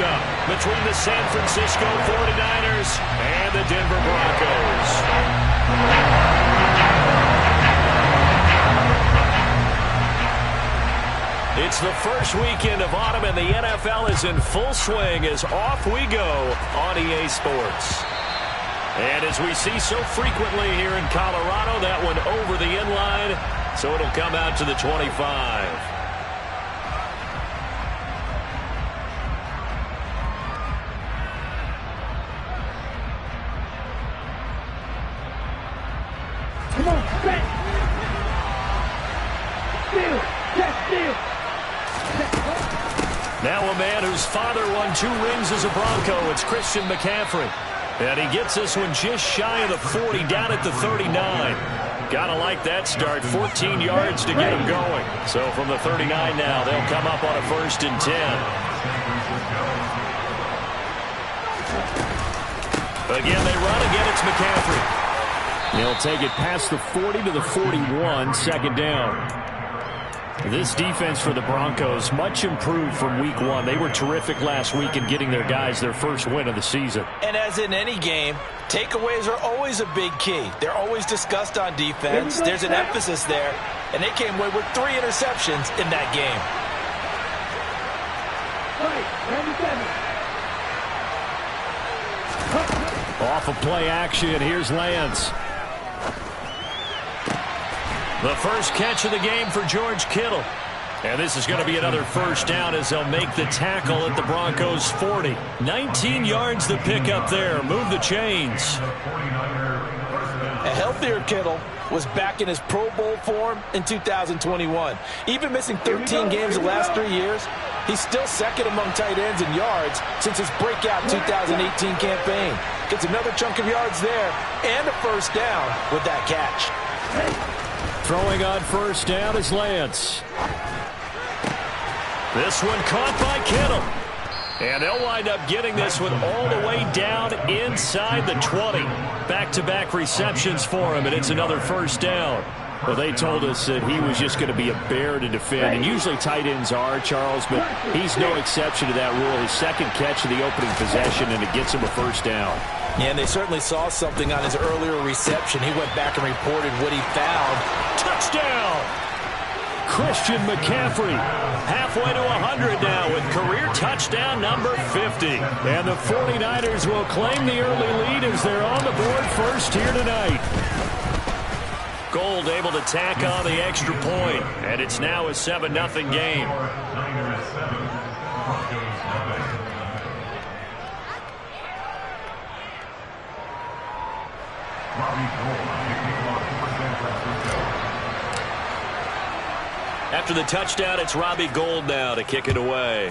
matchup between the San Francisco 49ers and the Denver Broncos. It's the first weekend of autumn, and the NFL is in full swing as off we go on EA Sports. And as we see so frequently here in Colorado, that one over the inline, so it'll come out to the 25. Come on, back. Steal. Steal. Now a man whose father won 2 rings as a Bronco. It's Christian McCaffrey. And he gets this one just shy of the 40, down at the 39. Gotta like that start. 14 yards to get him going. So from the 39 now, they'll come up on a 1st and 10. Again, they run. Again, it's McCaffrey. They'll take it past the 40 to the 41, 2nd down. This defense for the Broncos, much improved from week 1. They were terrific last week in getting their guys their first win of the season. And as in any game, takeaways are always a big key. They're always discussed on defense. There's an emphasis there, and they came away with 3 interceptions in that game. Off of play action, here's Lance. The first catch of the game for George Kittle. And this is going to be another 1st down as they'll make the tackle at the Broncos' 40. 19 yards to pick up there. Move the chains. A healthier Kittle was back in his Pro Bowl form in 2021. Even missing 13 games the last 3 years, he's still 2nd among tight ends in yards since his breakout 2018 campaign. Gets another chunk of yards there and a 1st down with that catch. Throwing on 1st down is Lance. This one caught by Kittle. And they'll wind up getting this one all the way down inside the 20. Back-to-back receptions for him, and it's another 1st down. Well, they told us that he was just going to be a bear to defend, and usually tight ends are, Charles, but he's no exception to that rule. His 2nd catch of the opening possession, and it gets him a 1st down. Yeah, and they certainly saw something on his earlier reception. He went back and reported what he found. Touchdown! Christian McCaffrey halfway to 100 now with career touchdown number 50. And the 49ers will claim the early lead as they're on the board first here tonight. Gold able to tack on the extra point, and it's now a 7-0 game. After the touchdown, it's Robbie Gould now to kick it away.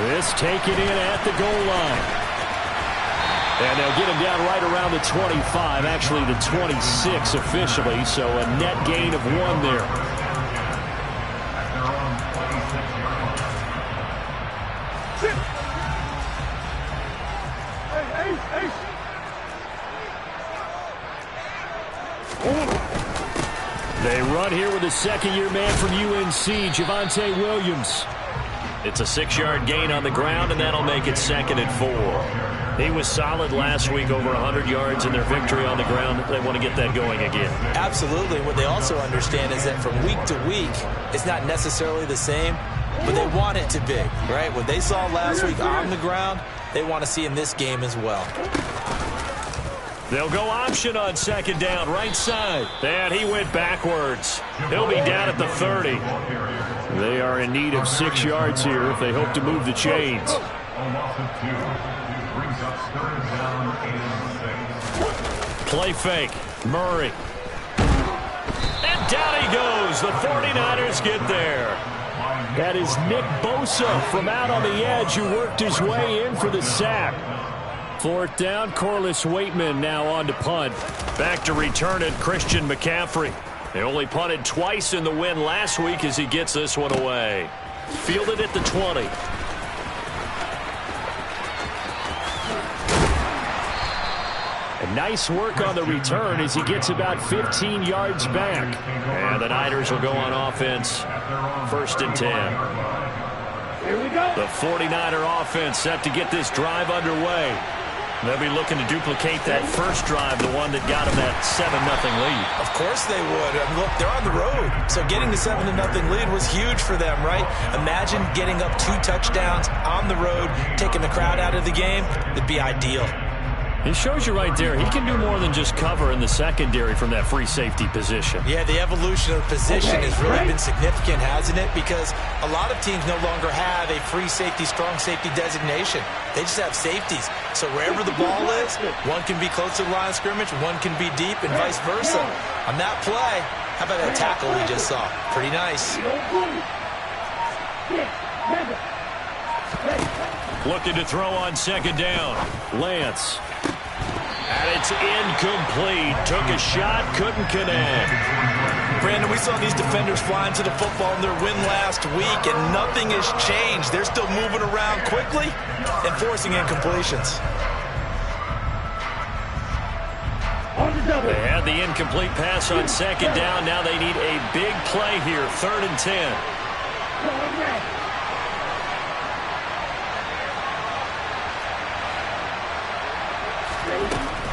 This taken in at the goal line. And they'll get him down right around the 25, actually the 26 officially, so a net gain of 1 there. They run here with a 2nd-year man from UNC, Javonte Williams. It's a 6-yard gain on the ground, and that'll make it 2nd and 4. He was solid last week, over 100 yards in their victory on the ground. They want to get that going again. Absolutely. What they also understand is that from week to week, it's not necessarily the same, but they want it to be, right? What they saw last week on the ground, they want to see in this game as well. They'll go option on 2nd down, right side. And he went backwards. He'll be down at the 30. They are in need of 6 yards here if they hope to move the chains. Play fake. Murray. And down he goes. The 49ers get there. That is Nick Bosa from out on the edge who worked his way in for the sack. 4th down, Corliss Waitman now on to punt. Back to return it, Christian McCaffrey. They only punted twice in the win last week as he gets this one away. Fielded at the 20. And Nice work on the return as he gets about 15 yards back. And the Niners will go on offense. 1st and 10. Here we go. The 49er offense set to get this drive underway. They'll be looking to duplicate that first drive, the one that got them that 7-0 lead. Of course they would. I mean, look, they're on the road. So getting the 7-0 lead was huge for them, right? Imagine getting up 2 touchdowns on the road, taking the crowd out of the game. It'd be ideal. It shows you right there, he can do more than just cover in the secondary from that free safety position. Yeah, the evolution of the position has really been significant, hasn't it? Because a lot of teams no longer have a free safety, strong safety designation. They just have safeties. So wherever the ball is, one can be close to the line of scrimmage, one can be deep, and vice versa. On that play, how about that tackle we just saw? Pretty nice. Looking to throw on 2nd down. Lance. And it's incomplete. Took a shot, couldn't connect. Brandon, we saw these defenders flying to the football in their win last week, and nothing has changed. They're still moving around quickly and forcing incompletions. They had the incomplete pass on 2nd down. Now they need a big play here. 3rd and 10.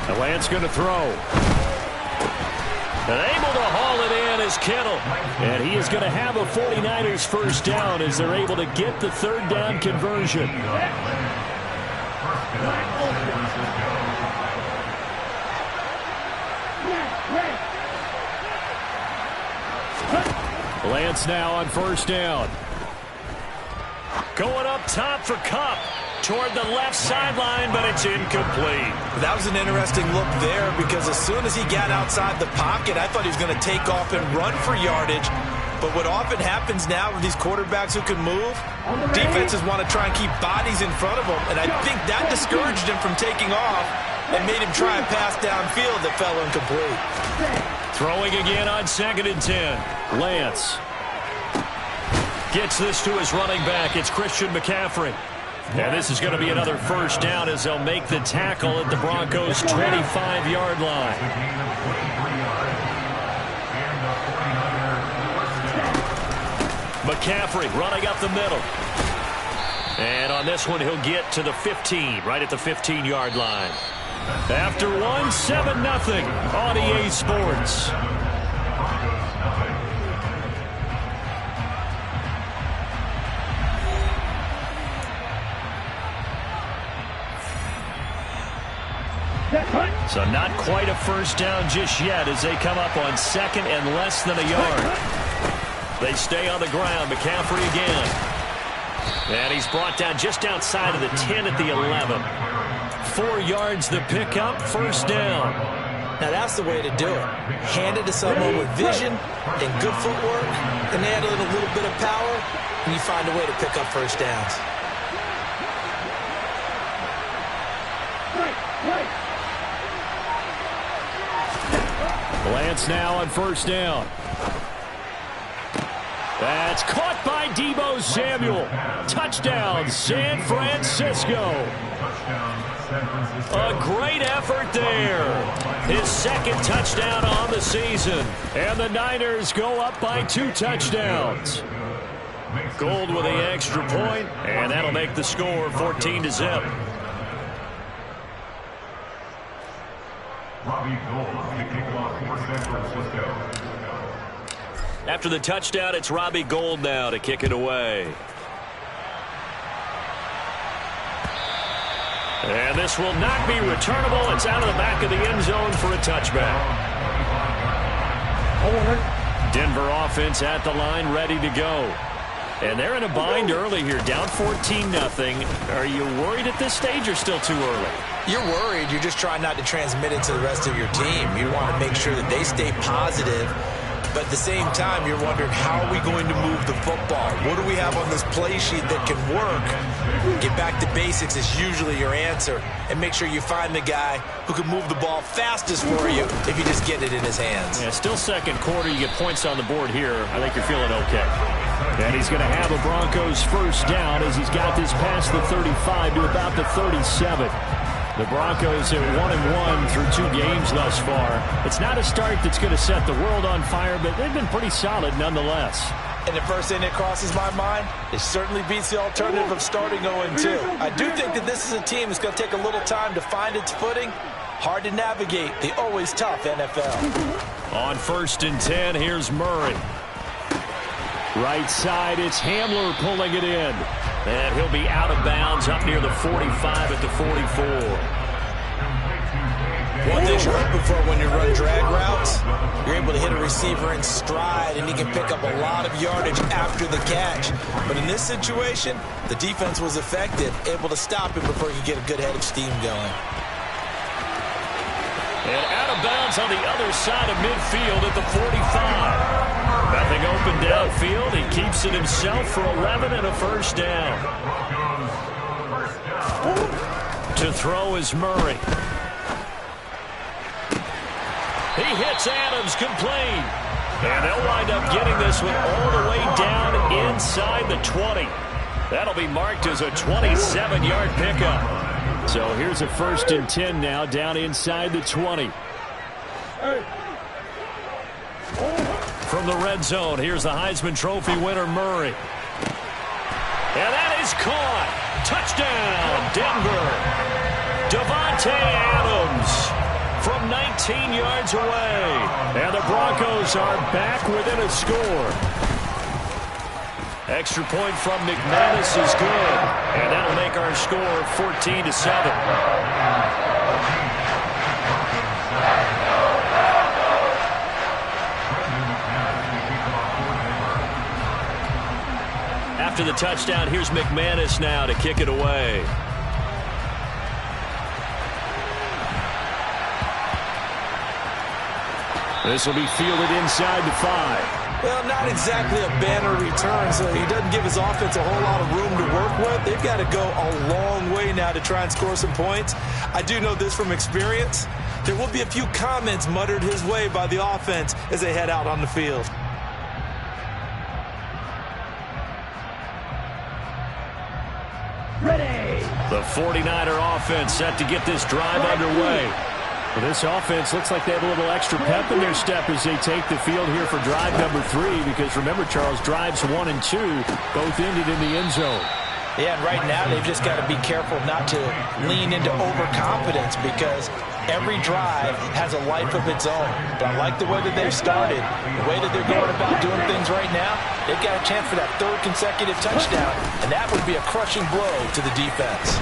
The Lance going to throw. And able to haul it in is Kittle. And he is going to have a 49ers 1st down as they're able to get the 3rd down conversion. Lance now on 1st down. Going up top for Kupp. Toward the left sideline, but it's incomplete. That was an interesting look there because as soon as he got outside the pocket, I thought he was going to take off and run for yardage. But what often happens now with these quarterbacks who can move, defenses want to try and keep bodies in front of them, and I think that discouraged him from taking off and made him try a pass downfield that fell incomplete. Throwing again on 2nd and 10. Lance gets this to his running back. It's Christian McCaffrey. And this is going to be another 1st down as they'll make the tackle at the Broncos' 25-yard line. McCaffrey running up the middle. And on this one, he'll get to the 15, right at the 15-yard line. After one, 7-0 on EA Sports. So not quite a 1st down just yet as they come up on 2nd and less than a yard. They stay on the ground. McCaffrey again. And he's brought down just outside of the 10 at the 11. 4 yards the pickup, 1st down. Now that's the way to do it. Hand it to someone with vision and good footwork, and add in a little bit of power, and you find a way to pick up 1st downs. Lance now on 1st down. That's caught by Deebo Samuel. Touchdown, San Francisco. A great effort there. His 2nd touchdown on the season. And the Niners go up by 2 touchdowns. Gold with the extra point, and that'll make the score 14-0. After the touchdown, it's Robbie Gould now to kick it away. And this will not be returnable. It's out of the back of the end zone for a touchback. Denver offense at the line, ready to go. And they're in a bind early here, down 14-0. Are you worried at this stage or still too early? You're worried. You're just trying not to transmit it to the rest of your team. You want to make sure that they stay positive. But at the same time, you're wondering, how are we going to move the football? What do we have on this play sheet that can work? Get back to basics is usually your answer. And make sure you find the guy who can move the ball fastest for you if you just get it in his hands. Yeah, still 2nd quarter. You get points on the board here. I think you're feeling okay. And he's going to have a Broncos 1st down as he's got this past the 35 to about the 37. The Broncos at 1-1 through 2 games thus far. It's not a start that's going to set the world on fire, but they've been pretty solid nonetheless. And the first thing that crosses my mind, it certainly beats the alternative of starting 0-2. I do think that this is a team that's going to take a little time to find its footing. Hard to navigate the always tough NFL. On 1st and 10, here's Murray. Right side, it's Hamler pulling it in. And he'll be out of bounds up near the 45 at the 44. One thing you're hoping for when you run drag routes, you're able to hit a receiver in stride, and he can pick up a lot of yardage after the catch. But in this situation, the defense was effective, able to stop him before he could get a good head of steam going. And out of bounds on the other side of midfield at the 45. Nothing open downfield. He keeps it himself for 11 and a first down. To throw is Murray. He hits Adams complete. And they'll wind up getting this one all the way down inside the 20. That'll be marked as a 27-yard pickup. So here's a 1st and 10 now down inside the 20. From the red zone, here's the Heisman Trophy winner, Murray. And that is caught. Touchdown, Denver. Davante Adams from 19 yards away. And the Broncos are back within a score. Extra point from McManus is good. And that'll make our score 14-7. After the touchdown, here's McManus now to kick it away. This will be fielded inside the 5. Well, not exactly a banner return, so he doesn't give his offense a whole lot of room to work with. They've got to go a long way now to try and score some points. I do know this from experience. There will be a few comments muttered his way by the offense as they head out on the field. Ready. The 49er offense set to get this drive underway. Well, this offense looks like they have a little extra pep in their step as they take the field here for drive number 3, because remember, Charles, drives 1 and 2 both ended in the end zone. Yeah, and right now they've just got to be careful not to lean into overconfidence, because every drive has a life of its own. But I like the way that they've started, the way that they're going about doing things right now. They've got a chance for that 3rd consecutive touchdown, and that would be a crushing blow to the defense.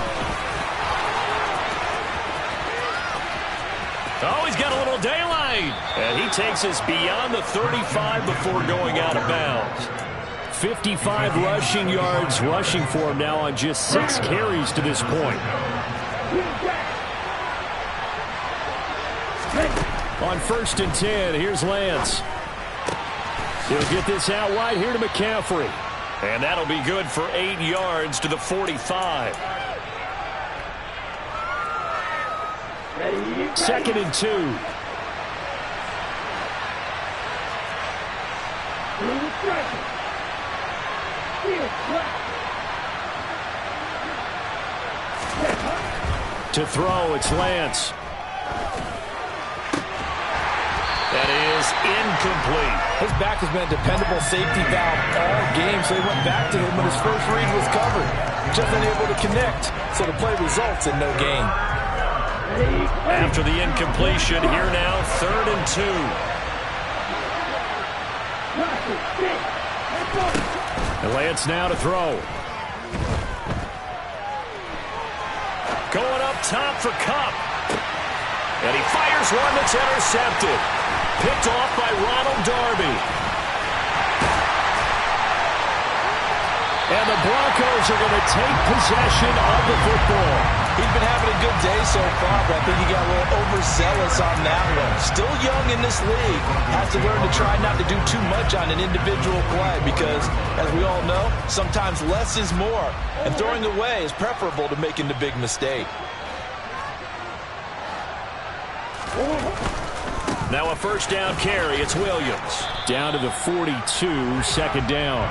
Oh, he's got a little daylight. And he takes us beyond the 35 before going out of bounds. 55 rushing yards rushing for him now on just 6 carries to this point. On 1st and 10, here's Lance. He'll get this out wide here to McCaffrey. And that'll be good for 8 yards to the 45. 2nd and 2. To throw, it's Lance. That is incomplete. His back has been a dependable safety valve all game, so he went back to him when his first read was covered. Just unable to connect, so the play results in no gain. After the incompletion, here now, 3rd and 2. And Lance now to throw. Going up top for Kupp. And he fires one that's intercepted. Picked off by Ronald Darby. And the Broncos are going to take possession of the football. He's been having a good day so far, but I think he got a little overzealous on that one. Still young in this league. Has to learn to try not to do too much on an individual play because, as we all know, sometimes less is more. And throwing away is preferable to making the big mistake. Now a first down carry. It's Williams. Down to the 42, 2nd down.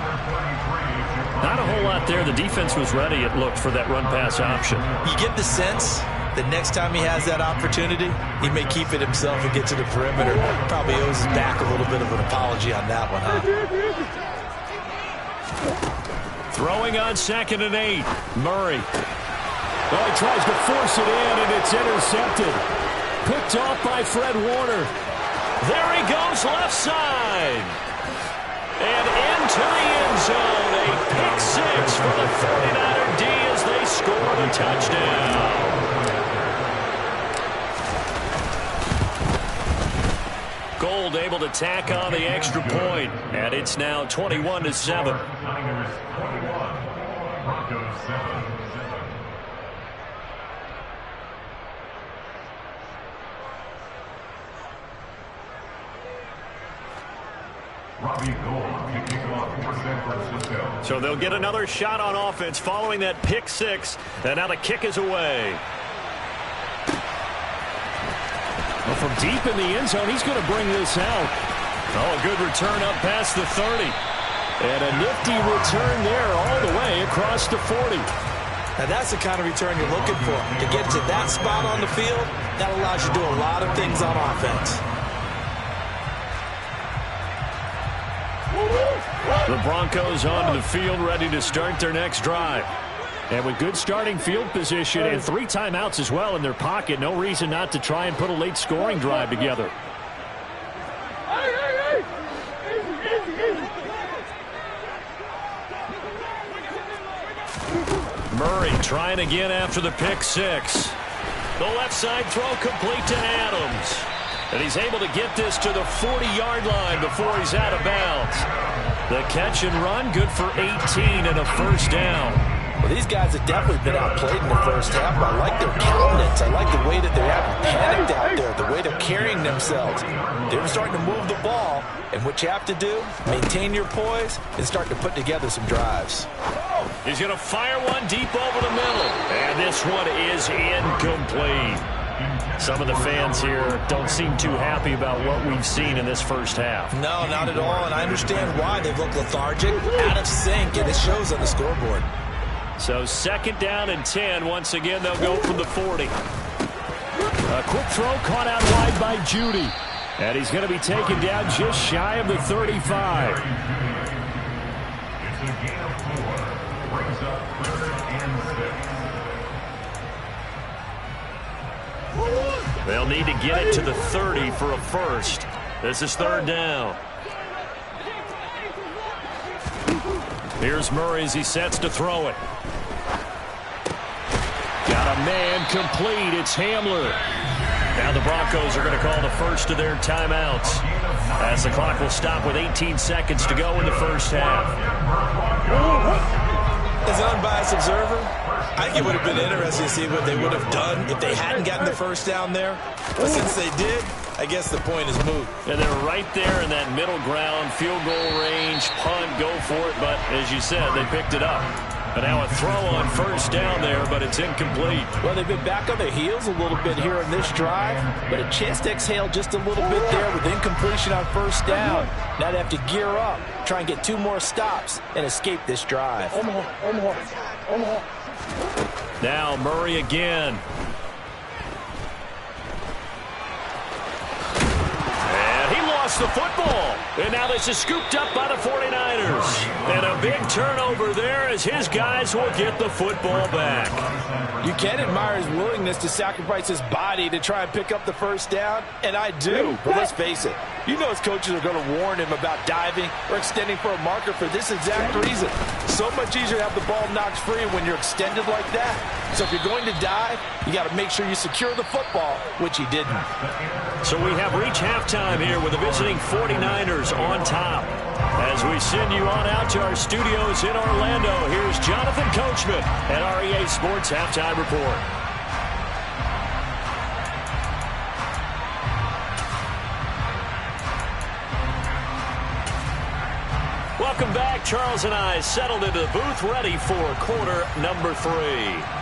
Not a whole lot there. The defense was ready, it looked, for that run-pass option. You get the sense the next time he has that opportunity, he may keep it himself and get to the perimeter. Probably owes his back a little bit of an apology on that one, huh? Throwing on 2nd and 8. Murray. Oh, he tries to force it in, and it's intercepted. Picked off by Fred Warner. There he goes, left side. And into the end zone. A pick 6 for the 49er D as they score the touchdown. Gold able to tack on the extra point, and it's now 21-7. So they'll get another shot on offense following that pick 6, and now the kick is away. Well, from deep in the end zone, he's going to bring this out. Oh, a good return up past the 30. And a nifty return there all the way across the 40. Now that's the kind of return you're looking for. To get to that spot on the field, that allows you to do a lot of things on offense. The Broncos onto the field, ready to start their next drive. And with good starting field position and 3 timeouts as well in their pocket, no reason not to try and put a late scoring drive together. Murray trying again after the pick 6. The left side throw complete to Adams. And he's able to get this to the 40-yard line before he's out of bounds. The catch and run, good for 18 and a first down. Well, these guys have definitely been outplayed in the first half. I like their countenance. I like the way that they haven't panicked out there, the way they're carrying themselves. They're starting to move the ball, and what you have to do, maintain your poise and start to put together some drives. He's going to fire one deep over the middle, and this one is incomplete. Some of the fans here don't seem too happy about what we've seen in this first half. No, not at all, and I understand why. They look lethargic, out of sync, and it shows on the scoreboard. So 2nd down and 10. Once again, they'll go from the 40. A quick throw caught out wide by Judy. And he's going to be taken down just shy of the 35. It's a gain of 4. Brings up 3rd and 6. They'll need to get it to the 30 for a first. This is 3rd down. Here's Murray as he sets to throw it. Got a man complete. It's Hamler. Now the Broncos are going to call the first of their timeouts, as the clock will stop with 18 seconds to go in the first half. As an unbiased observer, I think it would have been interesting to see what they would have done if they hadn't gotten the first down there. But since they did, I guess the point is moot. And they're right there in that middle ground, field goal range, punt, go for it. But as you said, they picked it up. And now a throw on first down there, but it's incomplete. Well, they've been back on their heels a little bit here in this drive, but a chance to exhale just a little bit there with incompletion on first down. Now they have to gear up, try and get 2 more stops, and escape this drive. Now Murray again. And he lost the football. And now this is scooped up by the 49ers. And a big turnover there as his guys will get the football back. You can admire his willingness to sacrifice his body to try and pick up the first down, and I do. But let's face it, you know his coaches are going to warn him about diving or extending for a marker for this exact reason. So much easier to have the ball knocked free when you're extended like that. So if you're going to dive, you got to make sure you secure the football, which he didn't. So we have reached halftime here with the visiting 49ers on top. As we send you on out to our studios in Orlando, here's Jonathan Coachman at REA Sports Halftime Report. Welcome back. Charles and I settled into the booth, ready for quarter number 3.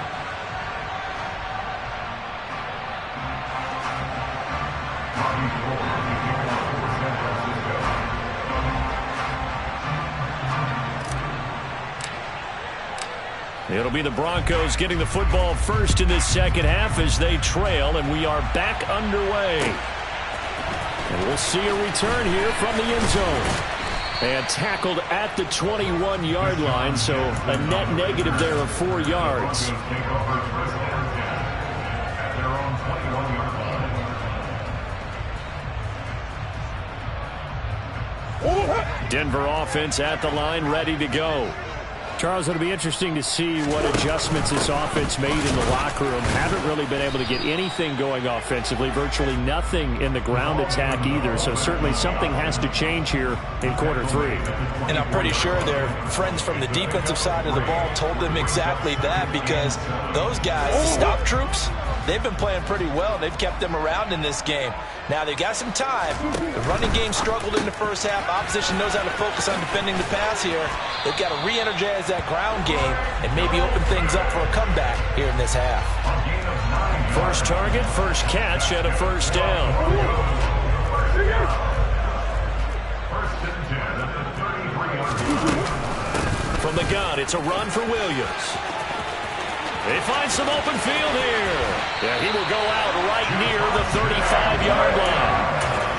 It'll be the Broncos getting the football first in this second half as they trail, and we are back underway. And we'll see a return here from the end zone. And tackled at the 21-yard line, so a net negative there of 4 yards. Denver offense at the line, ready to go. Charles, it'll be interesting to see what adjustments this offense made in the locker room. Haven't really been able to get anything going offensively, virtually nothing in the ground attack either. So certainly something has to change here in quarter 3. And I'm pretty sure their friends from the defensive side of the ball told them exactly that, because those guys, the stop troops, they've been playing pretty well. They've kept them around in this game. Now, they've got some time. The running game struggled in the first half. Opposition knows how to focus on defending the pass here. They've got to re-energize that ground game and maybe open things up for a comeback here in this half. First target, first catch, and a first down. From the gun, it's a run for Williams. They find some open field here. Yeah, he will go out right near the 35-yard line.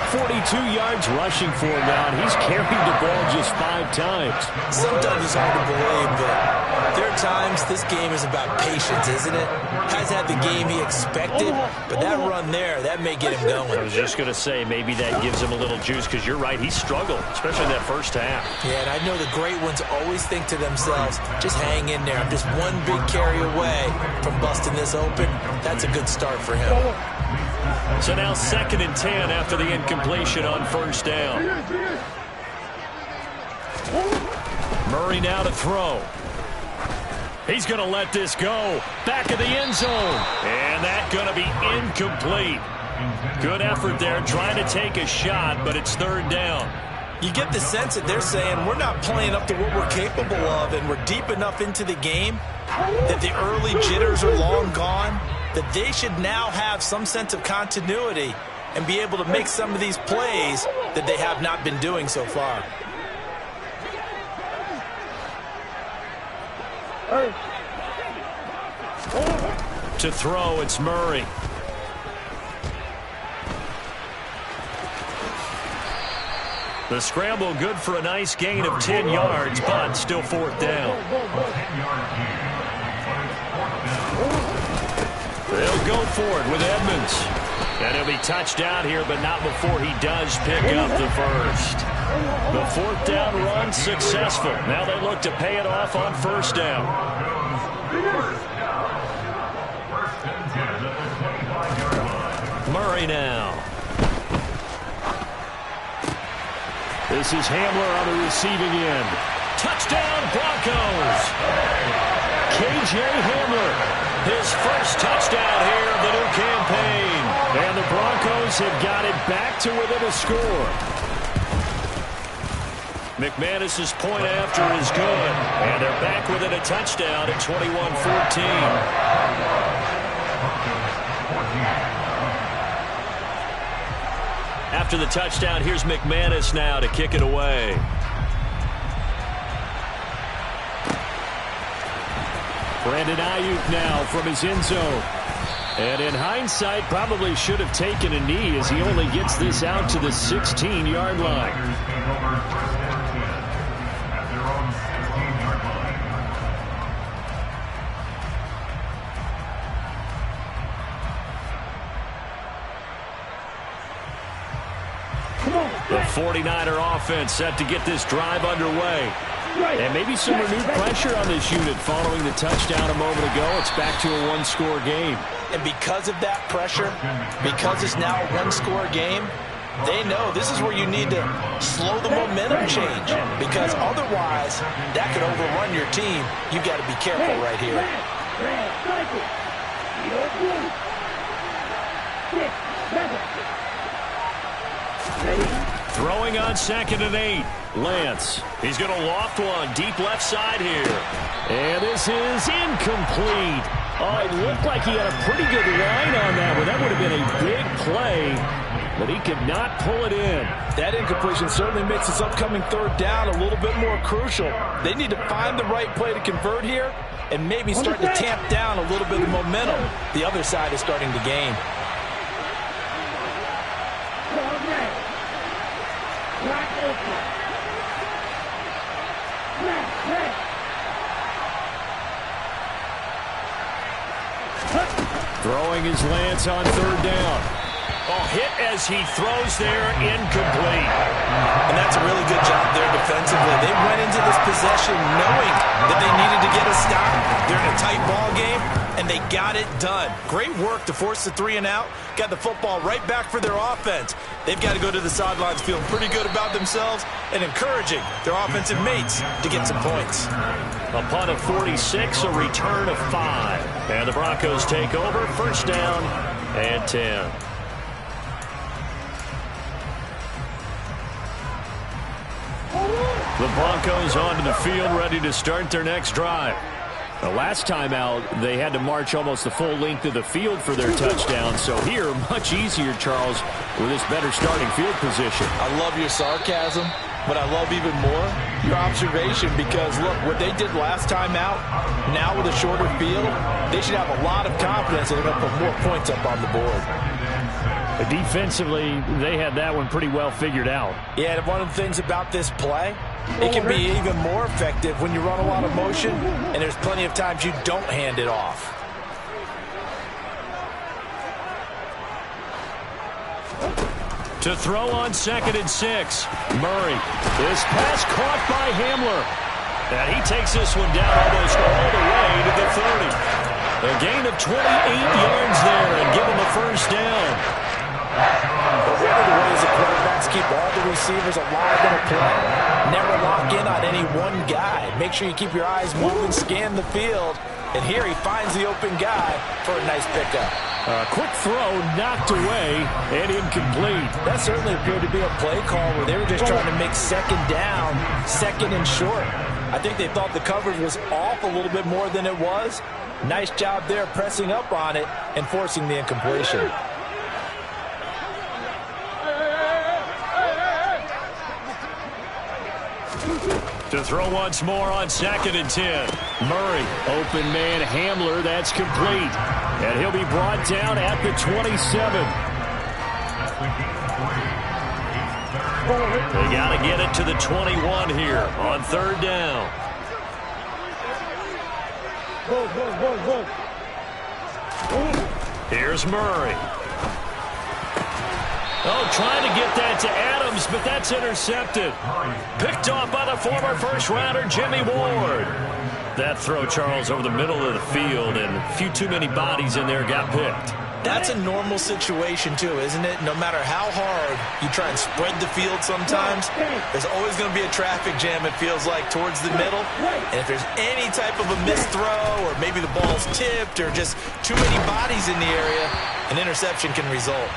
42 yards rushing for him now, and he's carried the ball just 5 times. Sometimes it's hard to believe, but there are times this game is about patience, isn't it? Has had the game he expected, but that run there, that may get him going. I was just going to say, maybe that gives him a little juice, because you're right, he struggled, especially in that first half. Yeah, and I know the great ones always think to themselves, just hang in there. I'm just one big carry away from busting this open. That's a good start for him. So now 2nd and 10 after the incompletion on first down. Murray now to throw. He's going to let this go. Back of the end zone. And that's going to be incomplete. Good effort there, trying to take a shot, but it's 3rd down. You get the sense that they're saying we're not playing up to what we're capable of, and we're deep enough into the game that the early jitters are long gone, that they should now have some sense of continuity and be able to make some of these plays that they have not been doing so far. To throw, it's Murray. The scramble good for a nice gain of 10 yards, but still 4th down. They'll go for it with Edmonds. And he'll be touched down here, but not before he does pick up the first. The 4th down run successful. Now they look to pay it off on first down. Murray now. This is Hamler on the receiving end. Touchdown, Broncos. K.J. Hamler, his first touchdown here of the new campaign. And the Broncos have got it back to within a score. McManus's point after is good. And they're back within a touchdown at 21-14. After the touchdown, here's McManus now to kick it away. Brandon Ayuk now from his end zone. And in hindsight, probably should have taken a knee as he only gets this out to the 16-yard line. The 49er offense set to get this drive underway. And maybe some renewed pressure on this unit following the touchdown a moment ago. It's back to a one-score game. And because of that pressure, because it's now a one-score game, they know this is where you need to slow the momentum change, because otherwise that could overrun your team. You've got to be careful right here. Throwing on 2nd and 8. Lance. He's going to loft one deep left side here. And this is incomplete. Oh, it looked like he had a pretty good line on that one. That would have been a big play. but he could not pull it in. That incompletion certainly makes this upcoming third down a little bit more crucial. They need to find the right play to convert here and maybe start to tamp down a little bit of momentum the other side is starting to gain. Throwing his Lance on third down. Oh, hit as he throws there, incomplete. And that's a really good job there defensively. They went into this possession knowing that they needed to get a stop. They're in a tight ball game, and they got it done. Great work to force the 3 and out. Got the football right back for their offense. They've got to go to the sidelines feeling pretty good about themselves and encouraging their offensive mates to get some points. A punt of 46, a return of 5. And the Broncos take over, first down and 10. The Broncos onto the field, ready to start their next drive. The last time out, they had to march almost the full length of the field for their touchdown. So here, much easier, Charles, with this better starting field position. I love your sarcasm, but I love even more your observation because, look, what they did last time out, now with a shorter field, they should have a lot of confidence that they're going to put more points up on the board. Defensively, they had that one pretty well figured out. Yeah, and one of the things about this play, it can be even more effective when you run a lot of motion, and there's plenty of times you don't hand it off. To throw on 2nd and 6. Murray. This pass caught by Hamler. And he takes this one down almost all the way to the 30. A gain of 28 yards there and give him a first down. One of the ways the quarterbacks keep all the receivers alive in a play, never lock in on any one guy. Make sure you keep your eyes moving, scan the field, and here he finds the open guy for a nice pickup. Quick throw knocked away and incomplete. That certainly appeared to be a play call where they were just trying to make second down, second and short. I think they thought the coverage was off a little bit more than it was. Nice job there pressing up on it and forcing the incompletion. To throw once more on 2nd and 10. Murray, open man, Hamler, that's complete. And he'll be brought down at the 27. They got to get it to the 21 here on third down. Here's Murray. Oh, trying to get that to Adams, but that's intercepted. Picked off by the former first-rounder, Jimmy Ward. That throw, Charles, over the middle of the field, and a few too many bodies in there got picked. That's a normal situation, too, isn't it? No matter how hard you try and spread the field sometimes, there's always going to be a traffic jam, it feels like, towards the middle. And if there's any type of a missed throw, or maybe the ball's tipped, or just too many bodies in the area, an interception can result.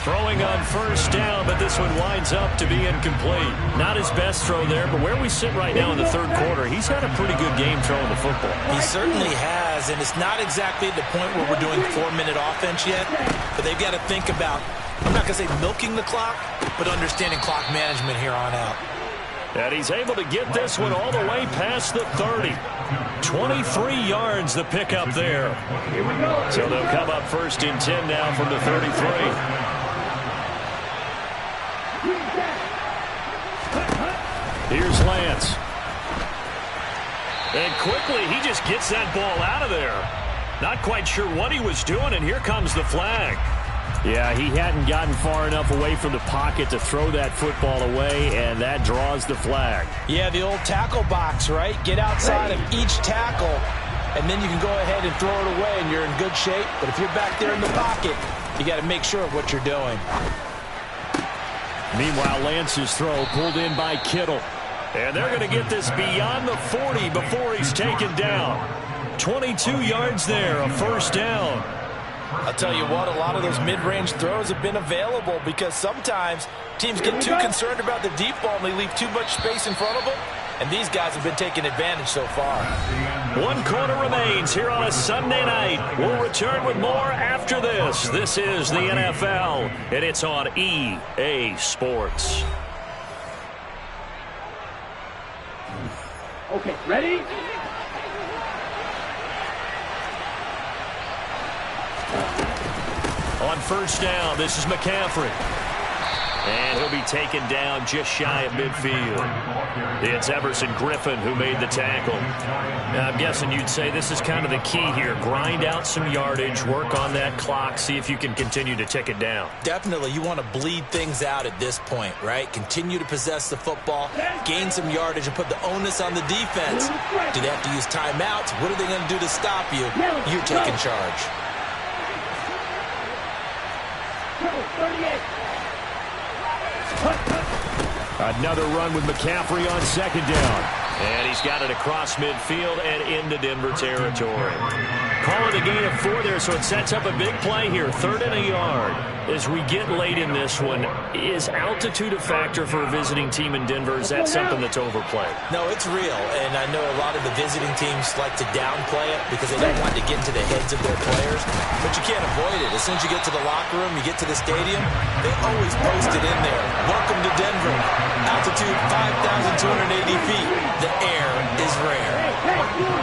Throwing on first down, but this one winds up to be incomplete. Not his best throw there, but where we sit right now in the third quarter, he's had a pretty good game throwing the football. He certainly has, and it's not exactly at the point where we're doing 4-minute offense yet, but they've got to think about, I'm not going to say milking the clock, but understanding clock management here on out. And he's able to get this one all the way past the 30. 23 yards the pickup there. So they'll come up first and 10 now from the 33. Here's Lance. And quickly, he just gets that ball out of there. Not quite sure what he was doing, and here comes the flag. Yeah, he hadn't gotten far enough away from the pocket to throw that football away, and that draws the flag. Yeah, the old tackle box, right? Get outside of each tackle, and then you can go ahead and throw it away, and you're in good shape. But if you're back there in the pocket, you got to make sure of what you're doing. Meanwhile, Lance's throw pulled in by Kittle. And they're going to get this beyond the 40 before he's taken down. 22 yards there, a first down. I'll tell you what, a lot of those mid-range throws have been available because sometimes teams get too concerned about the deep ball and they leave too much space in front of them. and these guys have been taking advantage so far. 1 quarter remains here on a Sunday night. We'll return with more after this. This is the NFL, and it's on EA Sports. Okay, ready? On first down, this is McCaffrey. And he'll be taken down just shy of midfield. It's Everson Griffin who made the tackle. Now, I'm guessing you'd say this is kind of the key here. Grind out some yardage, work on that clock, see if you can continue to tick it down. Definitely, you want to bleed things out at this point, right? Continue to possess the football, gain some yardage, and put the onus on the defense. Do they have to use timeouts? What are they going to do to stop you? You're taking charge. 38. Another run with McCaffrey on second down. And he's got it across midfield and into Denver territory. Call it a gain of 4 there, so it sets up a big play here. 3rd and a yard. As we get late in this one, is altitude a factor for a visiting team in Denver? Is that something that's overplayed? No, it's real, and I know a lot of the visiting teams like to downplay it because they don't want to get into the heads of their players, but you can't avoid it. As soon as you get to the locker room, you get to the stadium, they always post it in there. Welcome to Denver. Altitude 5,280 feet. The air is rare.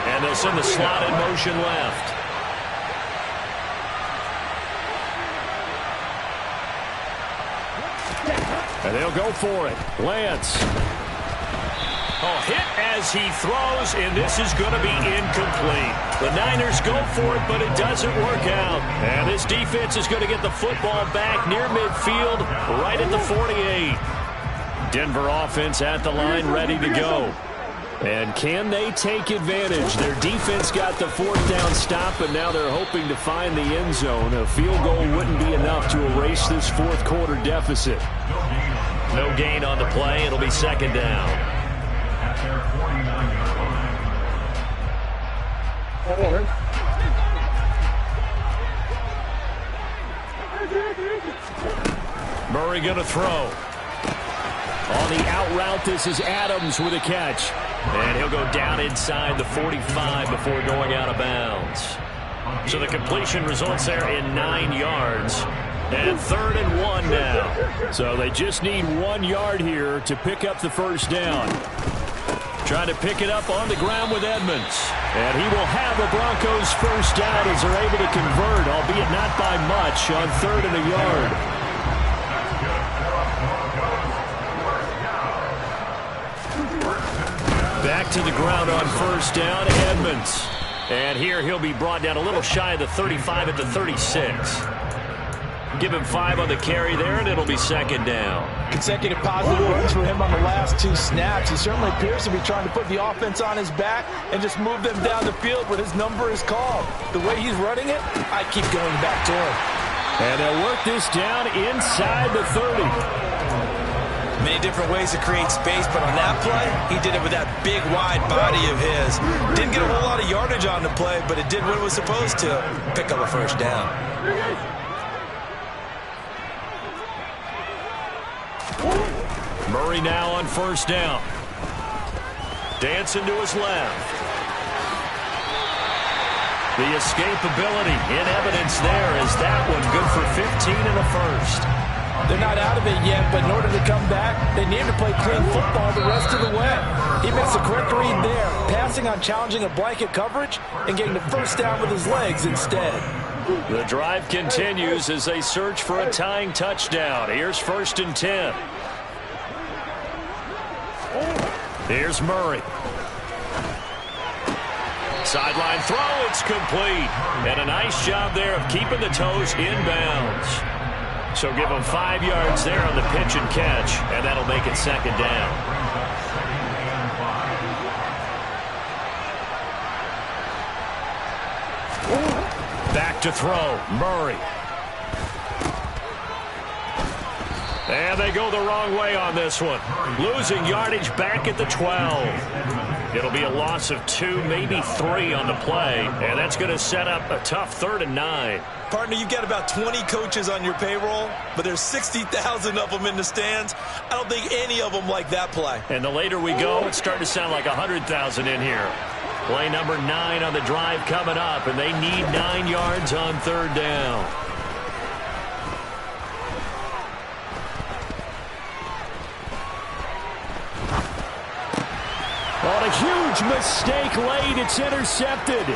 And they'll send the slot in motion left. And they'll go for it. Lance. Oh, hit as he throws, and this is going to be incomplete. The Niners go for it, but it doesn't work out. And this defense is going to get the football back near midfield, right at the 48. Denver offense at the line, ready to go. And can they take advantage? Their defense got the 4th down stop, and now they're hoping to find the end zone. A field goal wouldn't be enough to erase this 4th quarter deficit. No gain on the play. It'll be 2nd down. At their 49-yard line. Murray going to throw. On the out route, this is Adams with a catch. And he'll go down inside the 45 before going out of bounds. So the completion results there in 9 yards. And 3rd and 1 now. So they just need 1 yard here to pick up the first down. Trying to pick it up on the ground with Edmonds. And he will have the Broncos first down as they're able to convert, albeit not by much, on 3rd and a yard. Back to the ground on first down, Edmonds. And here he'll be brought down a little shy of the 35 at the 36. Give him 5 on the carry there, and it'll be 2nd down. Consecutive positive runs for him on the last 2 snaps. He certainly appears to be trying to put the offense on his back and just move them down the field when his number is called. The way he's running it, I keep going back to him. And they'll work this down inside the 30. Many different ways to create space, but on that play, he did it with that big, wide body of his. Didn't get a whole lot of yardage on the play, but it did what it was supposed to, pick up a first down. Murray now on first down. Dancing to his left. The escapability in evidence there is that one good for 15 in the first. They're not out of it yet, but in order to come back, they need to play clean football the rest of the way. He makes the correct read there, passing on challenging a blanket coverage and getting the first down with his legs instead. The drive continues as they search for a tying touchdown. Here's 1st and 10. Here's Murray. Sideline throw, it's complete. And a nice job there of keeping the toes inbounds. So give him 5 yards there on the pitch and catch, and that'll make it 2nd down. Back to throw, Murray. And they go the wrong way on this one. Losing yardage back at the 12. It'll be a loss of 2, maybe 3 on the play, and that's going to set up a tough 3rd and 9. Partner, you've got about 20 coaches on your payroll, but there's 60,000 of them in the stands. I don't think any of them like that play. And the later we go, it's starting to sound like 100,000 in here. Play number 9 on the drive coming up, and they need 9 yards on third down. On a huge mistake late, it's intercepted.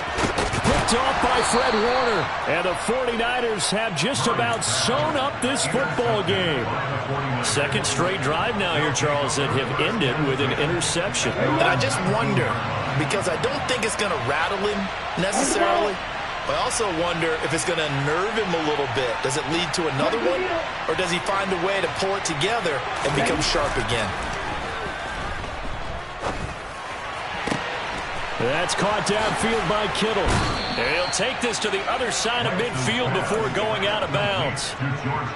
Picked off by Fred Warner. And the 49ers have just about sewn up this football game. Second straight drive now here, Charles, that have ended with an interception. And I just wonder, because I don't think it's going to rattle him necessarily. I also wonder if it's going to nerve him a little bit. Does it lead to another one? Or does he find a way to pull it together and become sharp again? That's caught downfield by Kittle. And he'll take this to the other side of midfield before going out of bounds.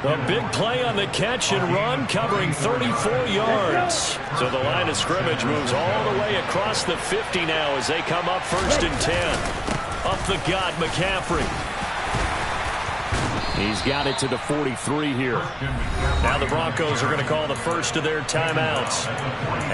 A big play on the catch and run, covering 34 yards. So the line of scrimmage moves all the way across the 50 now as they come up 1st and 10. Up the gut, McCaffrey. He's got it to the 43 here. Now the Broncos are going to call the first of their timeouts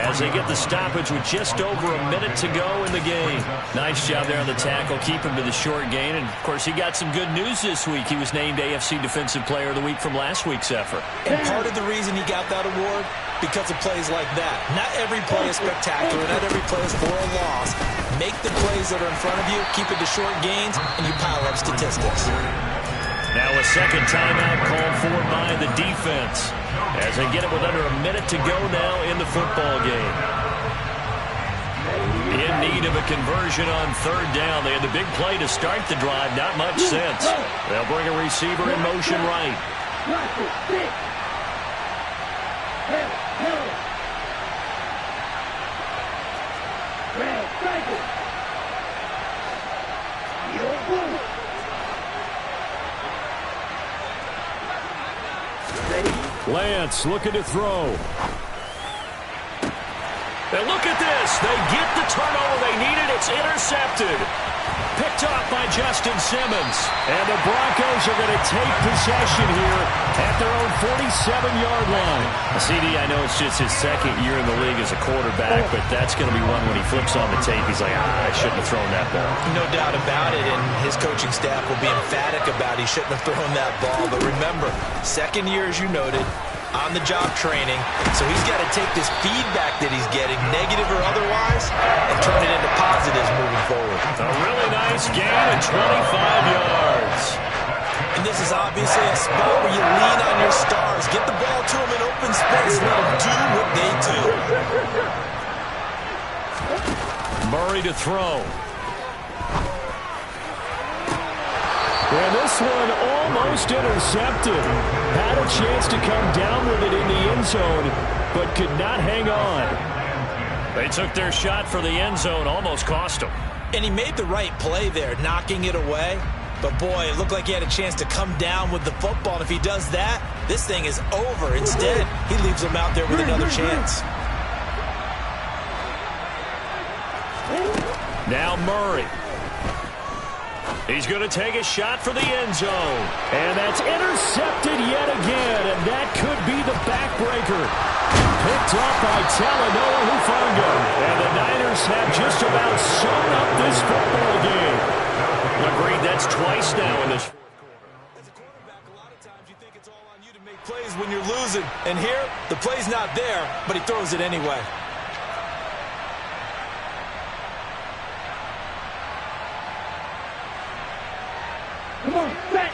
as they get the stoppage with just over a minute to go in the game. Nice job there on the tackle. Keep him to the short gain. And, of course, he got some good news this week. He was named AFC Defensive Player of the Week from last week's effort. And part of the reason he got that award, because of plays like that. Not every play is spectacular. Not every play is for a loss. Make the plays that are in front of you, keep it to short gains, and you pile up statistics. Now a second timeout called for by the defense as they get it with under a minute to go now in the football game. In need of a conversion on third down. They had the big play to start the drive. Not much sense. They'll bring a receiver in motion right. Lance looking to throw. And look at this. They get the turnover they needed. It's intercepted. Picked off by Justin Simmons. And the Broncos are going to take possession here at their own 47-yard line. CD, I know it's just his second year in the league as a quarterback, but that's going to be one when he flips on the tape. He's like, I shouldn't have thrown that ball. No doubt about it, and his coaching staff will be emphatic about he shouldn't have thrown that ball. But remember, second year, as you noted, on-the-job training, so he's got to take this feedback that he's getting, negative or otherwise, and turn it into positives moving forward. A really nice gain of 25 yards. And this is obviously a spot where you lean on your stars. Get the ball to them in open space. Let them do what they do. Murray to throw. And this one almost intercepted. Had a chance to come down with it in the end zone, but could not hang on. They took their shot for the end zone, almost cost them. And he made the right play there, knocking it away. But, boy, it looked like he had a chance to come down with the football. And if he does that, this thing is over. Instead, he leaves him out there with another chance. Now Murray. He's going to take a shot for the end zone. And that's intercepted yet again. And that could be the backbreaker. Picked up by Talanoa Hufanga. And the Niners have just about sewn up this football game. Agreed, that's twice now in this. As a quarterback, a lot of times you think it's all on you to make plays when you're losing. And here, the play's not there, but he throws it anyway. Come on, back.